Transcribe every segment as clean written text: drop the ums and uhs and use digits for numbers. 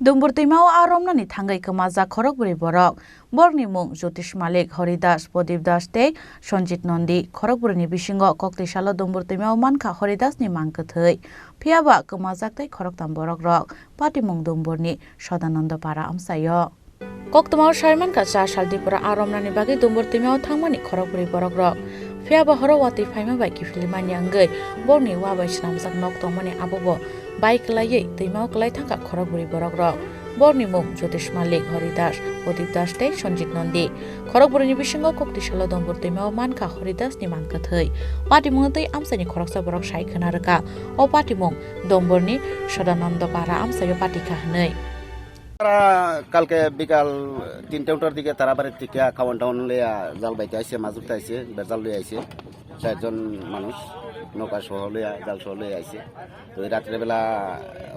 Dumbur Timao Aromnani Tangai Kamaza Korokburi Borok, Borni Mung, Jyotish Malik, Horidas, Podip Das Day, Sonjit Nondi, Korokburi Bishingo, Kokti Shalo Dumbur Timao Manka, Horidas ni Mankathai, Piaba Kamazak Day Koroktam Borok Rock, Pati Mung Dumburni, Shodananda Para Amsayo. Koktamao Shaiman Kacha Shaldipura Aromnani Bagi Dumbur Timao Tangmani Korokburi Borok Rock. Fiaba Horowati Faima by Kifiliman Yangai, Borni Wabai Shamsak Noktomani Abobo, Bike Laye, Timao Klaitanga Korokburi Borok, Borni Mung, Jyotish Malik, Horidas, Podip Das Day, Sonjit Nondi, Korokburi Bishingo Kokti Shalo Dumbur Timao Manka, Horidas ni Mankathai, Pati Mungai Amsani Koroksa Borok Shai Kanaraka, O Pati Mung, Domborni, Shodananda Para Amsayo Patika Hanai. কালকে বিকাল ৩টার দিকে তারা বাড়ির থেকে খাওয়ান town লইয়া জাল বাইতে আইছে মাছ ধরতে আইছে জাল লইয়া আইছে ৪জন মানুষ নৌকা সহ লইয়া জাল সহ লইয়া আইছে তো রাত্রেবেলা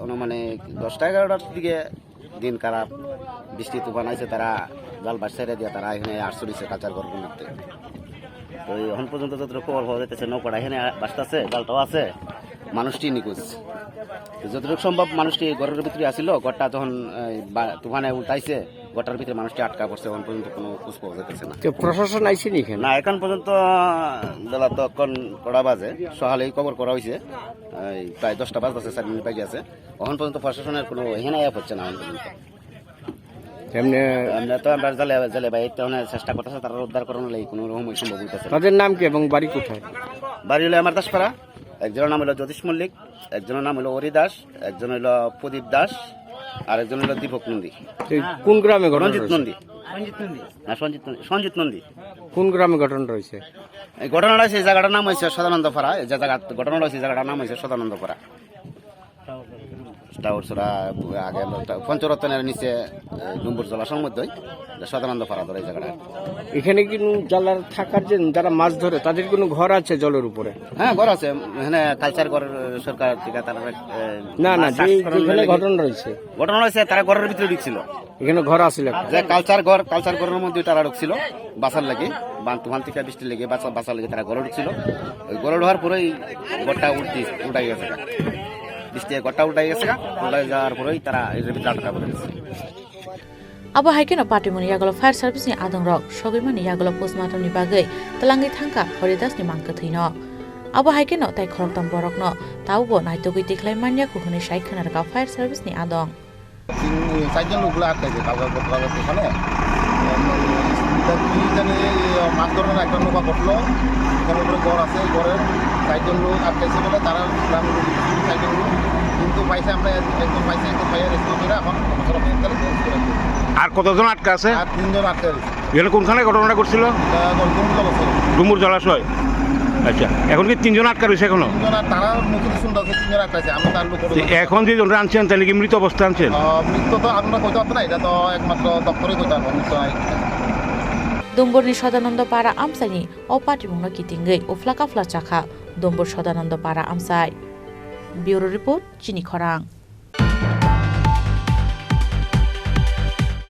অনুমানিক ১০টা-১১টার দিকে দিন খারাপ বৃষ্টি তুফান আইছে তারা জাল বাসাইরা দিয়া তারা এখানে আটচল্লিশে কাচার ঘর বানাতে তো এখন পর্যন্ত যতটুকু খবর পাওয়া যাইতেছে নৌকাটা এখানে বাসতেছে জালটাও আছে মানুষটি নিখোঁজ যতটুকু সম্ভব মানুষটি ঘরের ভিতরে আসিল ঘরটা যখন তুফানে উল্টাইছে ঘরটার ভিতরে মানুষটি আটকা পড়ছে এখন পর্যন্ত কোনো খোঁজ পাওয়া যাইতেছে না প্রশাসন আইসি না এখন পর্যন্ত বেলা তো এখন কড়া বাজে সকালেই খবর করা হয়েছে প্রায় 10টা বাজতেছে 4 মিনিট বাকি আছে এখন পর্যন্ত প্রশাসনের কোনো এখানে অ্যাপ হচ্ছে না এখন পর্যন্ত এমনি তো আমরা জালে ভাই চেষ্টা করতেছে তারা উদ্ধার করানোর লাগে কোনো রকম সম্ভব হইতেছে তাদের নাম কি এবং বাড়ি কোথায় বাড়ি হলো আমার দাসপাড়া একজনের নাম হলো জ্যোতিষ মল্লিক একজনের নাম হলো হরিদাস একজন হলো প্রদীপ দাস আর একজন হলো দীপক নন্দী কোন গ্রামে রঞ্জিত নন্দী সঞ্জিত নন্দী কোন গ্রামে ঘটনা রয়েছে এই ঘটনাটা সেই জায়গাটার নাম হয়েছে সদানন্দপাড়া যে জায়গা ঘটনাটা হয়েছে জায়গাটার নাম হয়েছে সদানন্দপাড়া টাউরসরা আগে পঞ্চরত্নের নিচে ডুম্বুর জলাশয়ের মধ্যে সদানন্দপাড়া ধরে এই জায়গাটা এখানে কি জালার থাকার যে যারা মাছ ধরে তাদের কোনো ঘর আছে জলের উপরে হ্যাঁ ঘর আছে এখানে কালচার ঘর সরকার থেকে তারা না যেখানে ঘটনা রয়েছে তারা ঘরের ভিতরে ঢুকছিল এখানে ঘর আছে যে কালচার ঘরের মধ্যে তারা ঢুকছিল বাসার লাগে তুফান থেকে বৃষ্টি লেগে বাসার লেগে তারা ঘরে ঢুকছিল ওই ঘরে ঢোয়ার পরেই ঘরটা উল্টাই গেছে বৃষ্টি ঘরটা উল্টাই গেছে উল্টাই যাওয়ার পরেই তারা এর ভিতরে আটকা পড়ে গেছে Abo haikeno Patimoni Yagolo Fire Service ni Adong Rock, Shogimani Yagolo Postmortem ni Bagai, Talangi Tanka, Horidas ni Mankathino. Abo haikeno Tai Koroktam Borokno, Taubo Naitogi Tiklai Mania Kuhuni Shai Kanaraka Fire Service ni Adong. চারজন লোক লাগতেছে ওখানে মাছ ধরার একটা নৌকা করলো এখানে উপরে ঘর আছে ঘরের 4জন লোক আটকাইছে বলে তারা গ্রামের 4জন লোক কিন্তু পাইছে আমরা একজন পাইছে একজন পাইয়া রেস্কিউ করে এখন আর কতজন আটকা আছে আর 3জন আটকা আছে এখানে কোনখানে ঘটনাটা ঘটছিল ডুমুর জলাশয় আচ্ছা এখন কি 3জন আটকা রয়েছে এখনো তারা মুখে শুনতেছে 3জন আটকা আছে আমরা তার লোক এখন যে জন আনছেন তাহলে কি মৃত অবস্থা আনছেন মৃত তো আমরা কইতে পারতো না এটা তো একমাত্র দপ্তরে কইতে পারবো মৃত নাই Dumburni Shodananda Para Amsani, O Patimuna Kitingai, O Flaka Flachaka, Dumbur Shodananda Para Amsai. Bureau Report, Chini Korang.